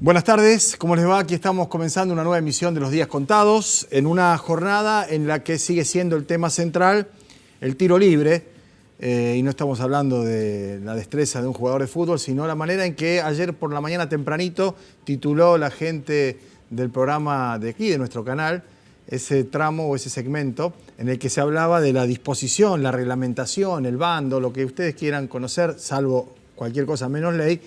Buenas tardes, ¿cómo les va? Aquí estamos comenzando una nueva emisión de Los Días Contados, en una jornada en la que sigue siendo el tema central el tiro libre, y no estamos hablando de la destreza de un jugador de fútbol, sino la manera en que ayer por la mañana tempranito tituló la gente del programa de aquí, de nuestro canal, ese tramo o ese segmento en el que se hablaba de la disposición, la reglamentación, el bando, lo que ustedes quieran conocer, salvo cualquier cosa menos ley,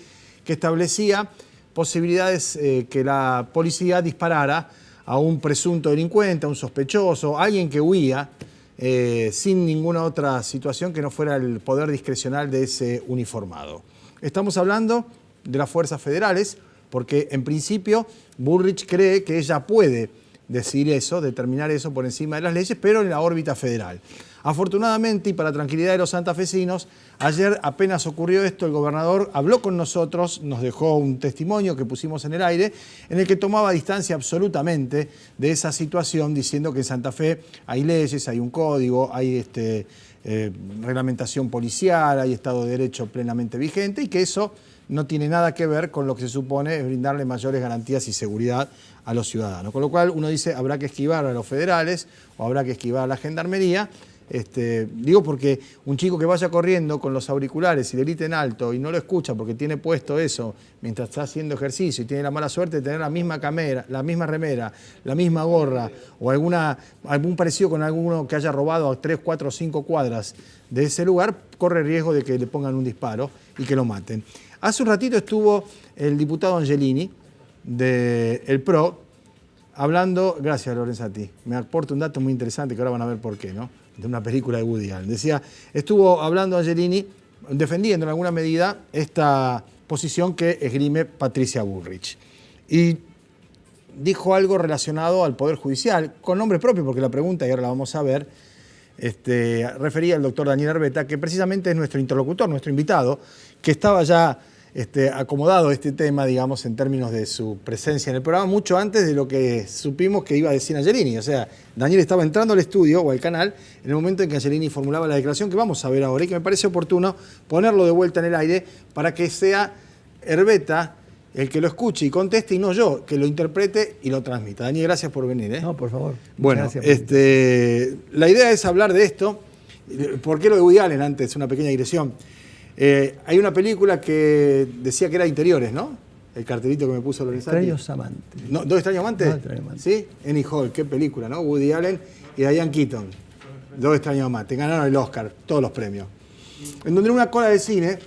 que establecía posibilidades que la policía disparara a un presunto delincuente, a un sospechoso, a alguien que huía sin ninguna otra situación que no fuera el poder discrecional de ese uniformado. Estamos hablando de las fuerzas federales porque en principio Bullrich cree que ella puede decir eso, determinar eso por encima de las leyes, pero en la órbita federal. Afortunadamente, y para tranquilidad de los santafesinos, ayer apenas ocurrió esto, el gobernador habló con nosotros, nos dejó un testimonio que pusimos en el aire, en el que tomaba distancia absolutamente de esa situación, diciendo que en Santa Fe hay leyes, hay un código, hay reglamentación policial, hay Estado de Derecho plenamente vigente y que eso no tiene nada que ver con lo que se supone es brindarle mayores garantías y seguridad a los ciudadanos. Con lo cual uno dice, habrá que esquivar a los federales o habrá que esquivar a la gendarmería. Digo porque un chico que vaya corriendo con los auriculares y le grite en alto y no lo escucha porque tiene puesto eso mientras está haciendo ejercicio y tiene la mala suerte de tener la misma la misma remera, la misma gorra o algún parecido con alguno que haya robado a 3, 4 o 5 cuadras de ese lugar, corre riesgo de que le pongan un disparo y que lo maten. Hace un ratito estuvo el diputado Angelini del PRO hablando, gracias Lorenzati, me aporta un dato muy interesante que ahora van a ver por qué, ¿no? De una película de Woody Allen. Decía, estuvo hablando Angelini, defendiendo en alguna medida esta posición que esgrime Patricia Bullrich. Y dijo algo relacionado al Poder Judicial, con nombre propio, porque la pregunta, y ahora la vamos a ver, refería al doctor Daniel Herbeta, que precisamente es nuestro interlocutor, nuestro invitado, que estaba ya acomodado este tema, digamos, en términos de su presencia en el programa, mucho antes de lo que supimos que iba a decir Angelini. O sea, Daniel estaba entrando al estudio o al canal en el momento en que Angelini formulaba la declaración que vamos a ver ahora y que me parece oportuno ponerlo de vuelta en el aire para que sea Herbeta el que lo escuche y conteste y no yo, que lo interprete y lo transmita. Daniel, gracias por venir. No, por favor. Bueno, gracias la idea es hablar de esto. ¿Por qué lo de Woody Allen antes? Una pequeña digresión. Hay una película que decía que era de interiores, ¿no? El cartelito que me puso Lorenzati. Extraños amantes. ¿No? ¿Dos extraños amantes? Dos extraños amantes. ¿Sí? Annie Hall, qué película, ¿no? Woody Allen y Diane Keaton. Dos extraños amantes. Ganaron el Oscar, todos los premios. En donde en una cola de cine,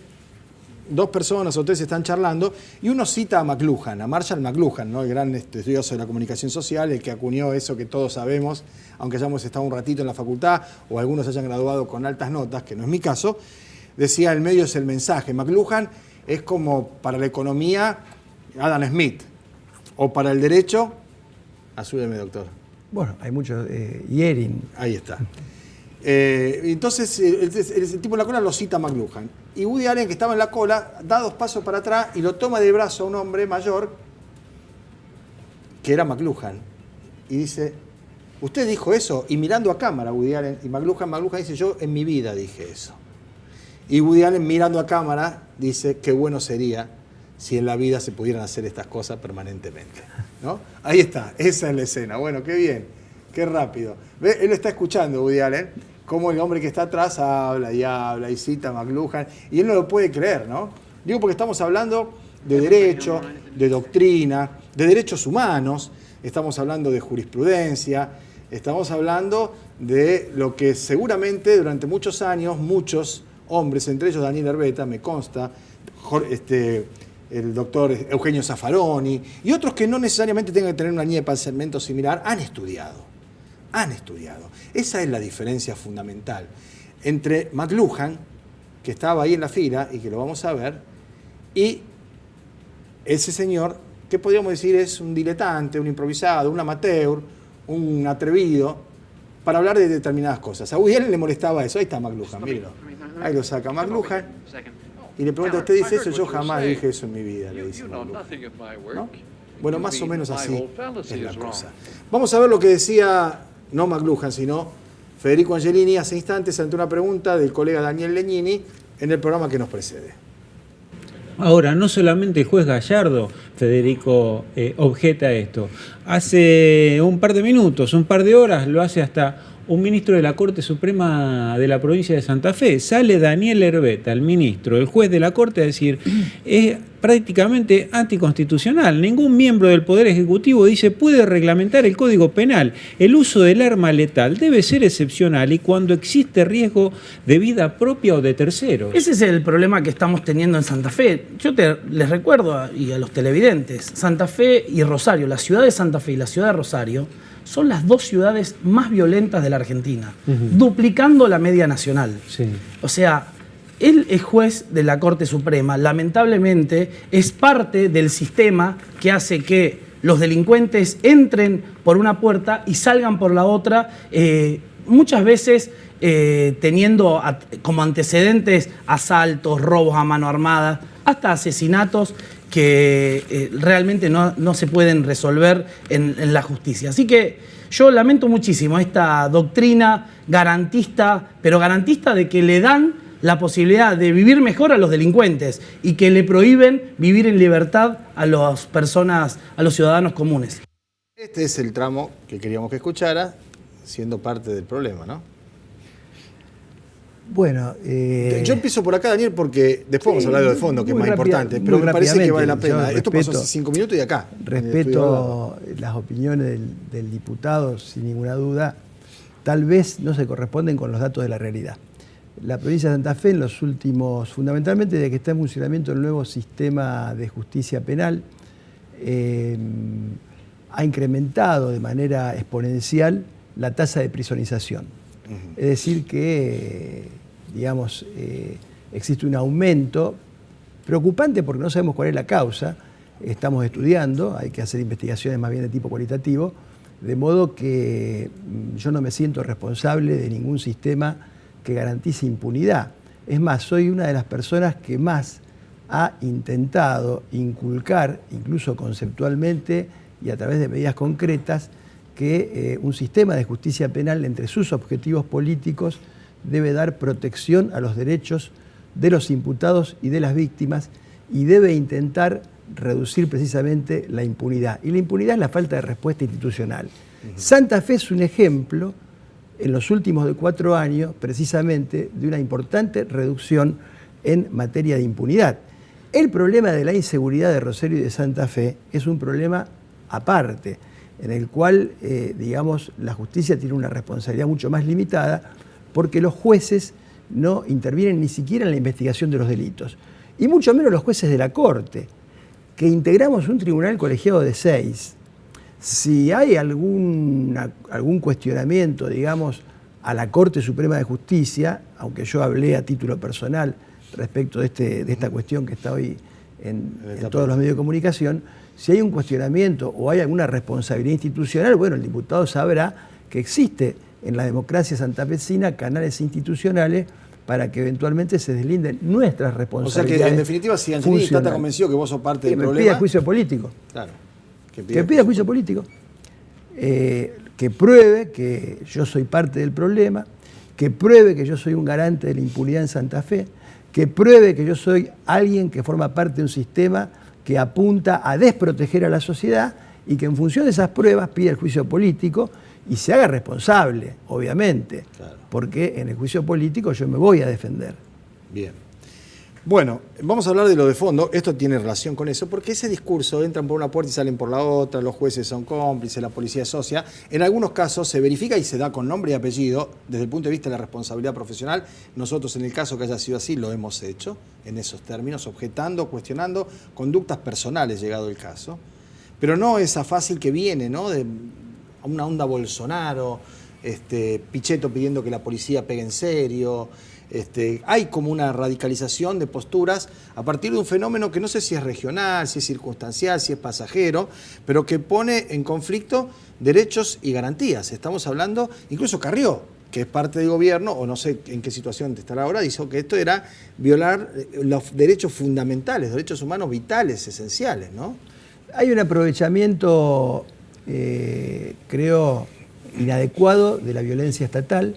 dos personas o tres están charlando y uno cita a McLuhan, a Marshall McLuhan, ¿no? El gran estudioso de la comunicación social, el que acuñó eso que todos sabemos, aunque hayamos estado un ratito en la facultad o algunos hayan graduado con altas notas, que no es mi caso. Decía, el medio es el mensaje. McLuhan es como para la economía Adam Smith, o para el derecho, ayúdeme, doctor. Bueno, hay muchos, Yering. Ahí está. Entonces, el tipo en la cola lo cita a McLuhan. Y Woody Allen, que estaba en la cola, da 2 pasos para atrás y lo toma del brazo a un hombre mayor, que era McLuhan, y dice, ¿usted dijo eso? Y mirando a cámara, Woody Allen, y McLuhan dice, yo en mi vida dije eso. Y Woody Allen, mirando a cámara, dice, qué bueno sería si en la vida se pudieran hacer estas cosas permanentemente, ¿no? Ahí está, esa es la escena. Bueno, qué bien, qué rápido. ¿Ve? Él está escuchando, Woody Allen, cómo el hombre que está atrás habla y cita a McLuhan, y él no lo puede creer, ¿no? Digo porque estamos hablando de derecho, de doctrina, de derechos humanos, estamos hablando de jurisprudencia, estamos hablando de lo que seguramente durante muchos años, muchos hombres, entre ellos Daniel Herbeta, me consta, el doctor Eugenio Zaffaroni y otros que no necesariamente tengan que tener una línea de pensamiento similar, han estudiado. Esa es la diferencia fundamental entre McLuhan, que estaba ahí en la fila y que lo vamos a ver, y ese señor que podríamos decir es un diletante, un improvisado, un amateur, un atrevido, para hablar de determinadas cosas. A Woody Allen le molestaba eso. Ahí está McLuhan, mírenlo. Ahí lo saca McLuhan y le pregunta, ¿usted dice eso? Yo jamás dije eso en mi vida, le dice McLuhan, ¿no? Bueno, más o menos así es la cosa. Vamos a ver lo que decía, no McLuhan, sino Federico Angelini hace instantes ante una pregunta del colega Daniel Legnini en el programa que nos precede. Ahora, no solamente el juez Gallardo, Federico, objeta esto. Hace un par de minutos, un par de horas, lo hace hasta un ministro de la Corte Suprema de la provincia de Santa Fe. Sale Daniel Herbeta, el ministro, el juez de la Corte, a decir, es prácticamente anticonstitucional. Ningún miembro del Poder Ejecutivo, dice, puede reglamentar el Código Penal. El uso del arma letal debe ser excepcional y cuando existe riesgo de vida propia o de terceros. Ese es el problema que estamos teniendo en Santa Fe. Les recuerdo, y a los televidentes, Santa Fe y Rosario, la ciudad de Santa Fe y la ciudad de Rosario, son las dos ciudades más violentas de la Argentina, duplicando la media nacional. Sí. O sea, él es juez de la Corte Suprema, lamentablemente es parte del sistema que hace que los delincuentes entren por una puerta y salgan por la otra, muchas veces teniendo como antecedentes asaltos, robos a mano armada, hasta asesinatos que realmente no se pueden resolver en la justicia. Así que yo lamento muchísimo esta doctrina garantista, pero garantista de que le dan la posibilidad de vivir mejor a los delincuentes y que le prohíben vivir en libertad a las personas, a los ciudadanos comunes. Este es el tramo que queríamos que escuchara, siendo parte del problema, ¿no? Bueno, yo empiezo por acá, Daniel, porque después vamos a hablar de lo de fondo, que es más importante, pero me parece que vale la pena. Esto pasó hace 5 minutos y acá. Respeto las opiniones del diputado, sin ninguna duda, tal vez no se corresponden con los datos de la realidad. La provincia de Santa Fe en los últimos, fundamentalmente desde que está en funcionamiento el nuevo sistema de justicia penal, ha incrementado de manera exponencial la tasa de prisonización. Es decir que, digamos, existe un aumento preocupante porque no sabemos cuál es la causa, estamos estudiando, hay que hacer investigaciones más bien de tipo cualitativo, de modo que yo no me siento responsable de ningún sistema que garantice impunidad. Es más, soy una de las personas que más ha intentado inculcar, incluso conceptualmente y a través de medidas concretas, que un sistema de justicia penal, entre sus objetivos políticos, debe dar protección a los derechos de los imputados y de las víctimas y debe intentar reducir precisamente la impunidad. Y la impunidad es la falta de respuesta institucional. Santa Fe es un ejemplo, en los últimos 4 años, precisamente, de una importante reducción en materia de impunidad. El problema de la inseguridad de Rosario y de Santa Fe es un problema aparte, en el cual, digamos, la justicia tiene una responsabilidad mucho más limitada porque los jueces no intervienen ni siquiera en la investigación de los delitos. Y mucho menos los jueces de la Corte, que integramos un tribunal colegiado de 6. Si hay algún cuestionamiento, digamos, a la Corte Suprema de Justicia, aunque yo hablé a título personal respecto de esta cuestión que está hoy en todos los medios de comunicación, si hay un cuestionamiento o hay alguna responsabilidad institucional, bueno, el diputado sabrá que existe en la democracia santafesina canales institucionales para que eventualmente se deslinden nuestras responsabilidades. O sea que, en definitiva, si Angelini está tan convencido que vos sos parte del problema... Que pida juicio político. Claro. Que pida juicio político. Que pruebe que yo soy parte del problema, que pruebe que yo soy un garante de la impunidad en Santa Fe, que pruebe que yo soy alguien que forma parte de un sistema que apunta a desproteger a la sociedad y que en función de esas pruebas pida el juicio político y se haga responsable, obviamente, claro, porque en el juicio político yo me voy a defender. Bien. Bueno, vamos a hablar de lo de fondo. Esto tiene relación con eso, porque ese discurso, entran por una puerta y salen por la otra, los jueces son cómplices, la policía es socia. En algunos casos se verifica y se da con nombre y apellido, desde el punto de vista de la responsabilidad profesional. Nosotros, en el caso que haya sido así, lo hemos hecho en esos términos, objetando, cuestionando conductas personales, llegado el caso. Pero no esa fácil que viene, ¿no?, de una onda Bolsonaro, Pichetto pidiendo que la policía pegue en serio. Hay como una radicalización de posturas a partir de un fenómeno que no sé si es regional, si es circunstancial, si es pasajero, pero que pone en conflicto derechos y garantías. Estamos hablando, incluso Carrió, que es parte del gobierno, o no sé en qué situación estará ahora, dijo que esto era violar los derechos fundamentales, derechos humanos vitales, esenciales, ¿no? Hay un aprovechamiento, creo, inadecuado de la violencia estatal.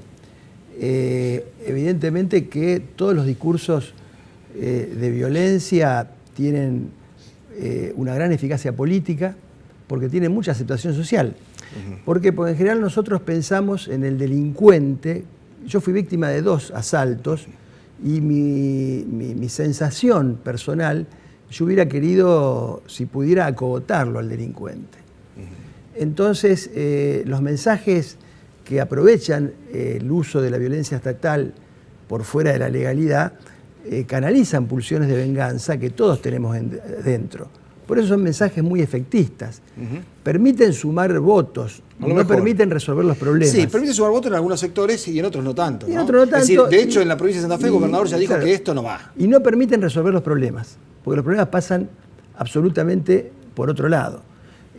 Evidentemente que todos los discursos de violencia tienen una gran eficacia política, porque tienen mucha aceptación social. ¿Por qué? Porque en general nosotros pensamos en el delincuente. Yo fui víctima de 2 asaltos y mi sensación personal, yo hubiera querido, si pudiera, acogotarlo al delincuente. Entonces, los mensajes que aprovechan el uso de la violencia estatal por fuera de la legalidad canalizan pulsiones de venganza que todos tenemos dentro. Por eso son mensajes muy efectistas. Permiten sumar votos, no permiten resolver los problemas. Sí, permiten sumar votos en algunos sectores y en otros no tanto. Y en otros no tanto. Es decir, de hecho, en la provincia de Santa Fe, el gobernador ya dijo claro, que esto no va. Y no permiten resolver los problemas, porque los problemas pasan absolutamente por otro lado.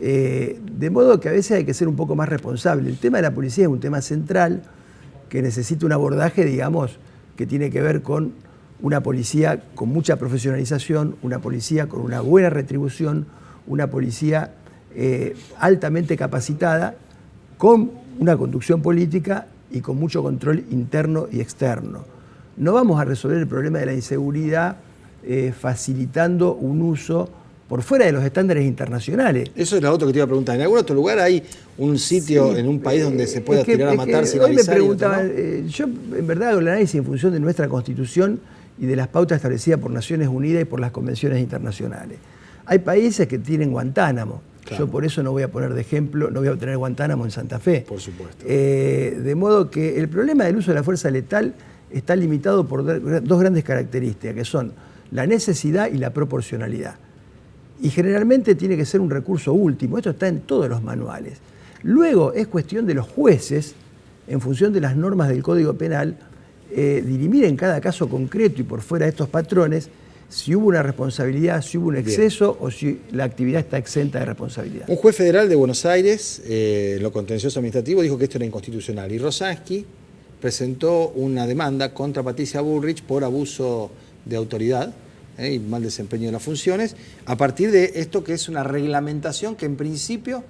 De modo que a veces hay que ser un poco más responsable. El tema de la policía es un tema central que necesita un abordaje, digamos, que tiene que ver con una policía con mucha profesionalización, una policía con una buena retribución, una policía altamente capacitada, con una conducción política y con mucho control interno y externo. No vamos a resolver el problema de la inseguridad facilitando un uso por fuera de los estándares internacionales. Eso es lo otro que te iba a preguntar. ¿En algún otro lugar hay un sitio en un país donde se pueda tirar a matar sin avisar? Hoy me preguntaban, yo en verdad hago el análisis en función de nuestra Constitución y de las pautas establecidas por Naciones Unidas y por las convenciones internacionales. Hay países que tienen Guantánamo. Claro. Yo por eso no voy a poner de ejemplo, no voy a tener Guantánamo en Santa Fe. Por supuesto. De modo que el problema del uso de la fuerza letal está limitado por 2 grandes características, que son la necesidad y la proporcionalidad. Y generalmente tiene que ser un recurso último. Esto está en todos los manuales. Luego es cuestión de los jueces, en función de las normas del Código Penal, dirimir en cada caso concreto y por fuera de estos patrones si hubo una responsabilidad, si hubo un exceso o si la actividad está exenta de responsabilidad. Un juez federal de Buenos Aires, en lo contencioso administrativo, dijo que esto era inconstitucional. Y Rosansky presentó una demanda contra Patricia Bullrich por abuso de autoridad y mal desempeño de las funciones, a partir de esto que es una reglamentación que en principio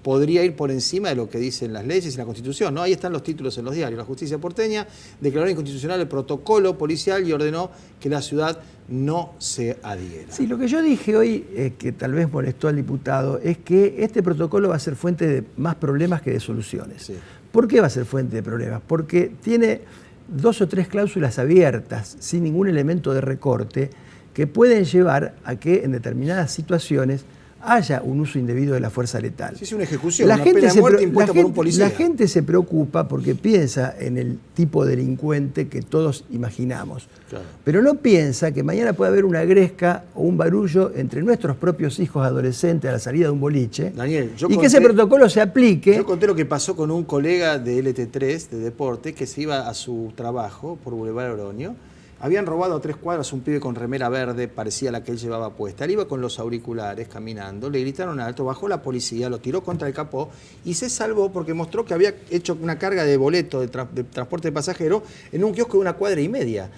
podría ir por encima de lo que dicen las leyes y la Constitución, ¿no? Ahí están los títulos en los diarios. La justicia porteña declaró inconstitucional el protocolo policial y ordenó que la ciudad no se adhiera. Sí, lo que yo dije hoy, que tal vez molestó al diputado, es que este protocolo va a ser fuente de más problemas que de soluciones. Sí. ¿Por qué va a ser fuente de problemas? Porque tiene 2 o 3 cláusulas abiertas, sin ningún elemento de recorte, que pueden llevar a que en determinadas situaciones haya un uso indebido de la fuerza letal. Sí, es una ejecución, una pena de muerte impuesta por un policía. La gente se preocupa porque piensa en el tipo de delincuente que todos imaginamos. Claro. Pero no piensa que mañana puede haber una gresca o un barullo entre nuestros propios hijos adolescentes a la salida de un boliche. Daniel, que ese protocolo se aplique. Yo conté lo que pasó con un colega de LT3, de deporte, que se iba a su trabajo por Boulevard Oroño. Habían robado a 3 cuadras un pibe con remera verde, parecía la que él llevaba puesta. Él iba con los auriculares caminando, le gritaron alto, bajó la policía, lo tiró contra el capó y se salvó porque mostró que había hecho una carga de boleto de transporte de pasajeros en un kiosco de 1,5 cuadras.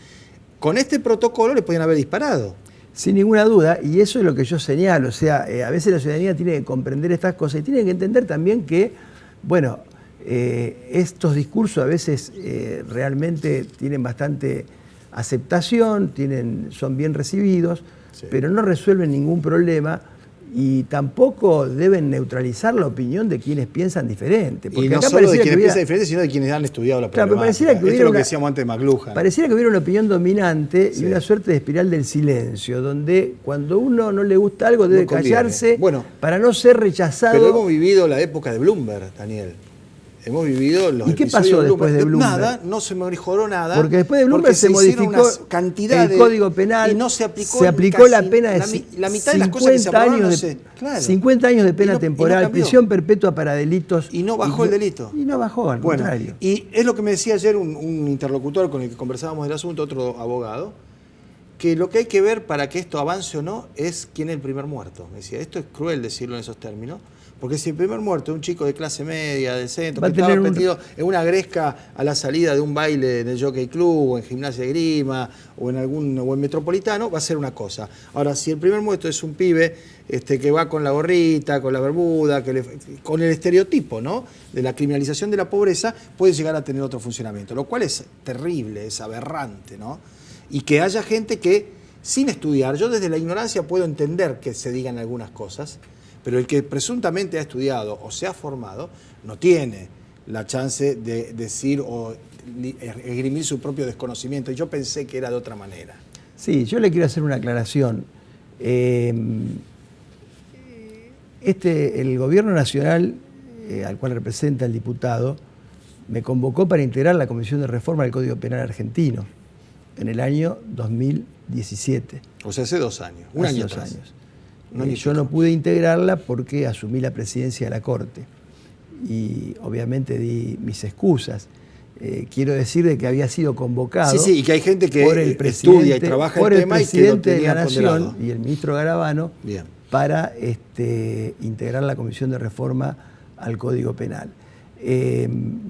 Con este protocolo le podían haber disparado. Sin ninguna duda, y eso es lo que yo señalo. O sea, a veces la ciudadanía tiene que comprender estas cosas y tiene que entender también que, bueno, estos discursos a veces realmente tienen bastante aceptación, son bien recibidos, sí, pero no resuelven ningún problema y tampoco deben neutralizar la opinión de quienes piensan diferente. Porque y no acá solo de quienes piensan diferente, sino de quienes han estudiado la problemática. Esto es lo que decíamos antes de McLuhan. Pareciera que hubiera una opinión dominante, sí, y una suerte de espiral del silencio, donde cuando uno no le gusta algo debe callarse para no ser rechazado. Pero hemos vivido la época de Bloomberg, Daniel. Hemos vivido los ¿Y qué pasó después de Bloomberg? Nada, no se mejoró nada. Porque después de Bloomberg se modificó el Código Penal y no se aplicó casi la pena de la mitad de las cosas que se aprobaron, 50 años de pena temporal, prisión perpetua para delitos. Y no bajó el delito. Y no bajó, al contrario. Y es lo que me decía ayer un interlocutor con el que conversábamos del asunto, otro abogado, que lo que hay que ver para que esto avance o no es quién es el primer muerto. Me decía, esto es cruel decirlo en esos términos, porque si el primer muerto es un chico de clase media, del centro, que estaba metido en una gresca a la salida de un baile en el Jockey Club, o en Gimnasia de Grima, o en Metropolitano, va a ser una cosa. Ahora, si el primer muerto es un pibe que va con la gorrita, con la bermuda, con el estereotipo, ¿no?, de la criminalización de la pobreza, puede llegar a tener otro funcionamiento, lo cual es terrible, es aberrante, ¿no? Y que haya gente que sin estudiar. Yo desde la ignorancia puedo entender que se digan algunas cosas, pero el que presuntamente ha estudiado o se ha formado no tiene la chance de decir o esgrimir su propio desconocimiento. Y yo pensé que era de otra manera. Sí, yo le quiero hacer una aclaración. El gobierno nacional, al cual representa el diputado, me convocó para integrar la Comisión de Reforma del Código Penal argentino en el año 2017. O sea, hace 2 años. Hace 2 años. Yo no pude integrarla porque asumí la presidencia de la Corte y obviamente di mis excusas. Quiero decir de que había sido convocado y que hay gente que por el estudia y trabaja por el el tema y que lo presidente de tenía la Nación ponderado. y el ministro Garabano para integrar la Comisión de Reforma al Código Penal.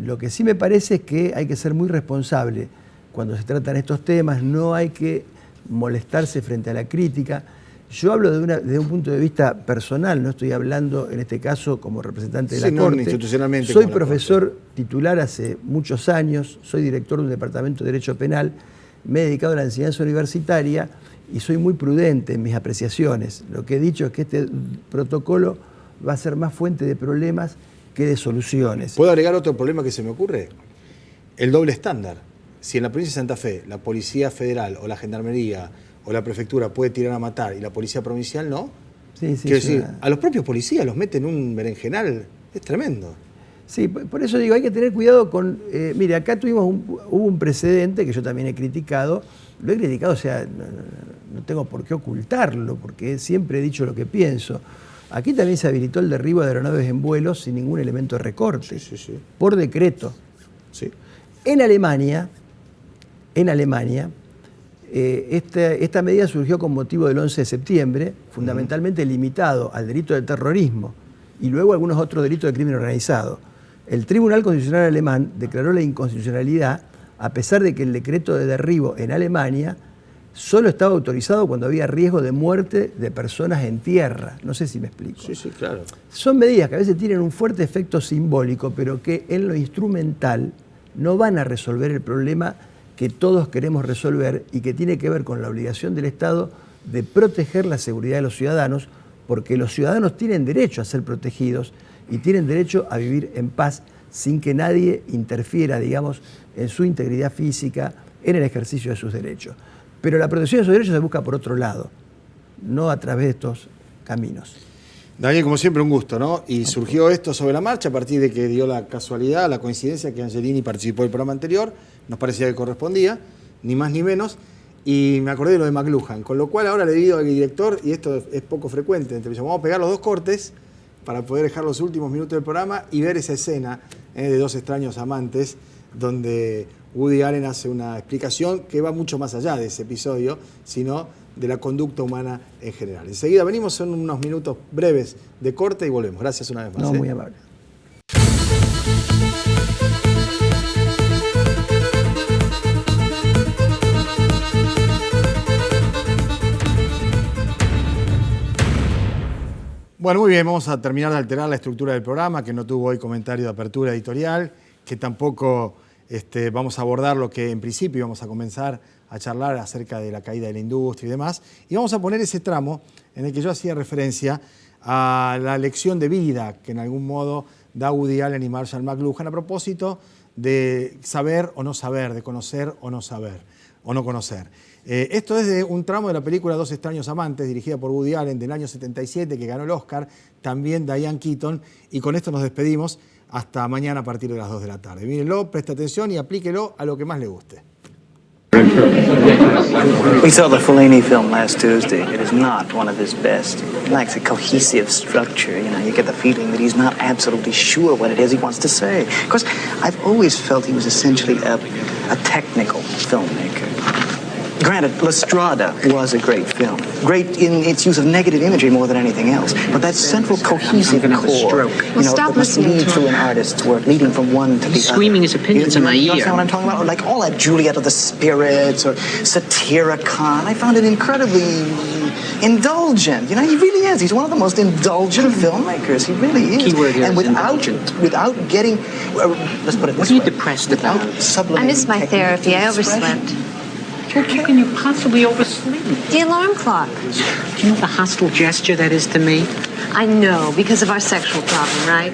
Lo que sí me parece es que hay que ser muy responsable cuando se tratan estos temas, no hay que molestarse frente a la crítica. Yo hablo desde un punto de vista personal, no estoy hablando en este caso como representante de la Corte. Institucionalmente. Soy profesor titular hace muchos años, soy director de un departamento de Derecho Penal, me he dedicado a la enseñanza universitaria y soy muy prudente en mis apreciaciones. Lo que he dicho es que este protocolo va a ser más fuente de problemas que de soluciones. ¿Puedo agregar otro problema que se me ocurre? El doble estándar. Si en la provincia de Santa Fe la Policía Federal o la Gendarmería o la Prefectura puede tirar a matar y la Policía Provincial no, quiero decir, a los propios policías los meten en un berenjenal, es tremendo. Sí, por eso digo, hay que tener cuidado con... mire, acá hubo un precedente que yo también he criticado, lo he criticado, o sea, no tengo por qué ocultarlo, porque siempre he dicho lo que pienso. Aquí también se habilitó el derribo de aeronaves en vuelo sin ningún elemento de recorte, por decreto. Sí. En Alemania, esta medida surgió con motivo del 11 de septiembre, fundamentalmente limitado al delito de terrorismo y luego a algunos otros delitos de crimen organizado. El Tribunal Constitucional alemán declaró la inconstitucionalidad a pesar de que el decreto de derribo en Alemania solo estaba autorizado cuando había riesgo de muerte de personas en tierra. No sé si me explico. Sí, claro. Son medidas que a veces tienen un fuerte efecto simbólico, pero que en lo instrumental no van a resolver el problema que todos queremos resolver y que tiene que ver con la obligación del Estado de proteger la seguridad de los ciudadanos, porque los ciudadanos tienen derecho a ser protegidos y tienen derecho a vivir en paz sin que nadie interfiera, digamos, en su integridad física, en el ejercicio de sus derechos. Pero la protección de sus derechos se busca por otro lado, no a través de estos caminos. Daniel, como siempre, un gusto, ¿no? Y surgió esto sobre la marcha a partir de que dio la casualidad, la coincidencia que Angelini participó del programa anterior, nos parecía que correspondía, ni más ni menos, y me acordé de lo de McLuhan, con lo cual ahora le digo al director, y esto es poco frecuente en televisión, vamos a pegar los 2 cortes para poder dejar los últimos minutos del programa y ver esa escena de 2 extraños amantes, donde Woody Allen hace una explicación que va mucho más allá de ese episodio, sino de la conducta humana en general. Enseguida venimos, son unos minutos breves de corte y volvemos. Gracias una vez más. No, muy amable. Bueno, muy bien, vamos a terminar de alterar la estructura del programa, que no tuvo hoy comentario de apertura editorial, que tampoco vamos a abordar lo que en principio íbamos a comenzar a charlar acerca de la caída de la industria y demás. Y vamos a poner ese tramo en el que yo hacía referencia a la lección de vida que en algún modo da Woody Allen y Marshall McLuhan a propósito de saber o no saber, de conocer o no saber, o no conocer. Esto es de un tramo de la película 2 extraños amantes, dirigida por Woody Allen del año 77, que ganó el Oscar, también Diane Keaton, y con esto nos despedimos hasta mañana a partir de las 2 de la tarde. Mírenlo, preste atención y aplíquelo a lo que más le guste. We saw the Fellini film last Tuesday. It is not one of his best. It lacks a cohesive structure. You know, you get the feeling that he's not absolutely sure what it is he wants to say. Of course, I've always felt he was essentially a technical filmmaker. Granted, La Strada was a great film. Great in its use of negative imagery more than anything else. But that central cohesive core, you know, that must lead through an artist's work, leading from one to the other. Screaming his opinions in my ear. You understand what I'm talking about? Or like all that Juliet of the Spirits or Satyricon. I found it incredibly indulgent. You know, he really is. He's one of the most indulgent filmmakers. He really is. Keyword here and is indulgent. Without getting, let's put it this way. What are you depressed about? Sublimating I missed my technique therapy. I and expression. overslept. Okay. How can you possibly oversleep? The alarm clock. Do you know the hostile gesture that is to me? I know, because of our sexual problem, right?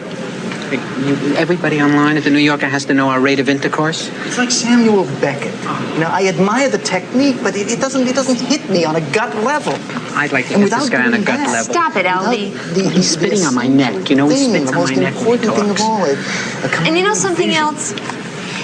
Everybody online at the New Yorker has to know our rate of intercourse. It's like Samuel Beckett. You know, I admire the technique, but it doesn't hit me on a gut level. I'd like to And hit this without guy on a doing gut that- level. Stop it, Albie. He's spitting on my neck, you know, he spits the on most my neck when he important thing of talks. all. And you know something else?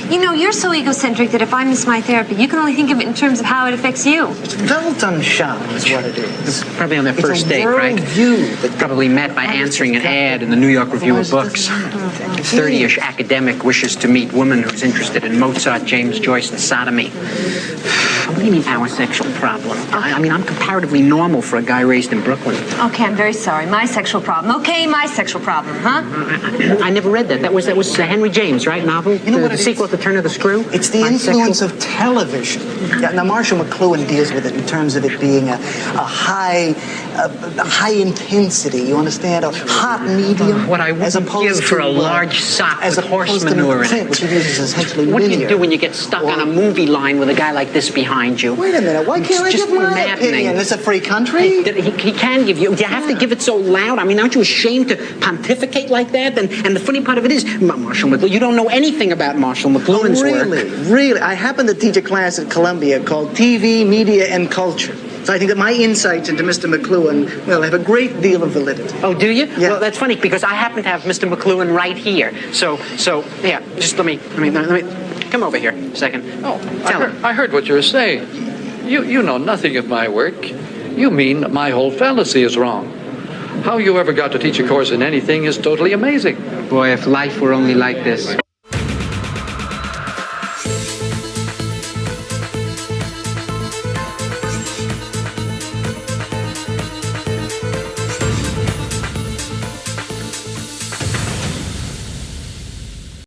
You know, you're so egocentric that if I miss my therapy, you can only think of it in terms of how it affects you. Weltanschauung is what it is. Probably on their It's first a date, right? worldview that- Probably met by answering an ad in the New York Review of Books. 30-ish academic wishes to meet woman who's interested in Mozart, James Joyce, and sodomy. What do you mean, our sexual problem? I mean, I'm comparatively normal for a guy raised in Brooklyn. Okay, I'm very sorry. My sexual problem. Okay, my sexual problem, huh? I never read that. That was Henry James, right? Novel? You know what the it sequel is? to Turn of the Screw? It's the My influence sexual- of television. Yeah, now, Marshall McLuhan deals with it in terms of it being a high intensity. You understand? A hot medium. What I as wouldn't opposed give for to, a large sock as with horse opposed to manure in print, it. which he uses essentially What do you linear. do when you get stuck on a movie line with a guy like this behind you? Wait a minute. Why can't I It's give just my maddening. opinion? It's a free country. He can give you. Do you have to give it so loud? I mean, aren't you ashamed to pontificate like that? And the funny part of it is, Marshall McLuhan, you don't know anything about Marshall McLuhan's work. Really. I happen to teach a class at Columbia called TV, Media, and Culture. So I think that my insights into Mr. McLuhan, well, have a great deal of validity. Oh, do you? Yeah. Well, that's funny because I happen to have Mr. McLuhan right here. So, yeah, just let me come over here a second. Oh, Tell him. I heard what you were saying. You know nothing of my work. You mean that my whole fallacy is wrong. How you ever got to teach a course in anything is totally amazing. Boy, if life were only like this.